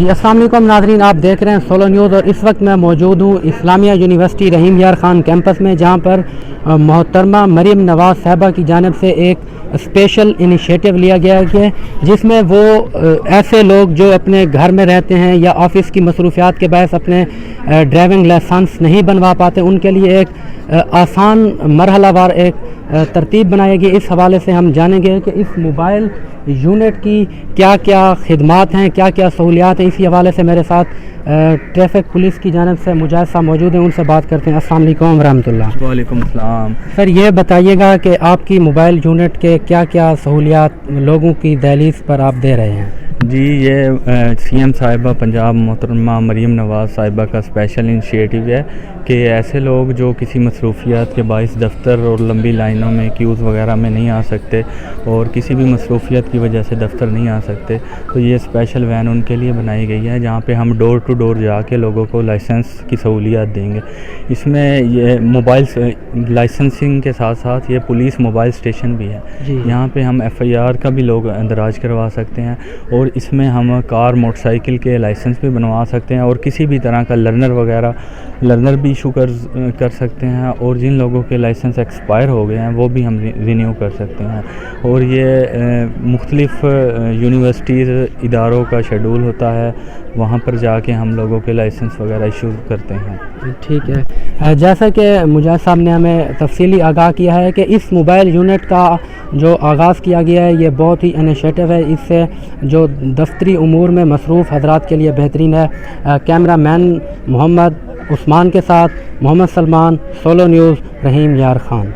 جی السلام علیکم ناظرین، آپ دیکھ رہے ہیں سولو نیوز اور اس وقت میں موجود ہوں اسلامیہ یونیورسٹی رحیم یار خان کیمپس میں، جہاں پر محترمہ مریم نواز صاحبہ کی جانب سے ایک اسپیشل انیشیٹو لیا گیا ہے، جس میں وہ ایسے لوگ جو اپنے گھر میں رہتے ہیں یا آفس کی مصروفیات کے باعث اپنے ڈرائیونگ لائسنس نہیں بنوا پاتے، ان کے لیے ایک آسان مرحلہ وار ایک ترتیب بنائی گئی۔ اس حوالے سے ہم جانیں گے کہ اس موبائل یونٹ کی کیا کیا خدمات ہیں، کیا کیا سہولیات ہیں۔ اسی حوالے سے میرے ساتھ ٹریفک پولیس کی جانب سے مجاہد صاحب موجود ہیں، ان سے بات کرتے ہیں۔ السلام علیکم ورحمۃ اللہ۔ وعلیکم السلام۔ سر یہ بتائیے گا کہ آپ کی موبائل یونٹ کے کیا کیا سہولیات لوگوں کی دہلیز پر آپ دے رہے ہیں؟ جی یہ سی ایم صاحبہ پنجاب محترمہ مریم نواز صاحبہ کا اسپیشل انیشیٹو ہے کہ ایسے لوگ جو کسی مصروفیات کے باعث دفتر اور لمبی لائنوں میں کیوز وغیرہ میں نہیں آ سکتے اور کسی بھی مصروفیت کی وجہ سے دفتر نہیں آ سکتے، تو یہ اسپیشل وین ان کے لیے بنائی گئی ہے، جہاں پہ ہم ڈور ٹو ڈور جا کے لوگوں کو لائسنس کی سہولیات دیں گے۔ اس میں یہ موبائل لائسنسنگ کے ساتھ ساتھ یہ پولیس موبائل اسٹیشن بھی ہے، یہاں پہ ہم ایف آئی آر کا بھی لوگ اندراج کروا سکتے ہیں، اور اس میں ہم کار موٹر سائیکل کے لائسنس بھی بنوا سکتے ہیں، اور کسی بھی طرح کا لرنر بھی ایشو کر سکتے ہیں، اور جن لوگوں کے لائسنس ایکسپائر ہو گئے ہیں وہ بھی ہم رینیو کر سکتے ہیں۔ اور یہ مختلف یونیورسٹیز اداروں کا شیڈول ہوتا ہے، وہاں پر جا کے ہم لوگوں کے لائسنس وغیرہ ایشو کرتے ہیں۔ ٹھیک ہے، جیسا کہ مجاہد صاحب نے ہمیں تفصیلی آگاہ کیا ہے کہ اس موبائل یونٹ کا جو آغاز کیا گیا ہے یہ بہت ہی انیشیٹو ہے، اس سے جو دفتری امور میں مصروف حضرات کے لیے بہترین ہے۔ کیمرہ مین محمد عثمان کے ساتھ محمد سلمان، سولو نیوز، رحیم یار خان۔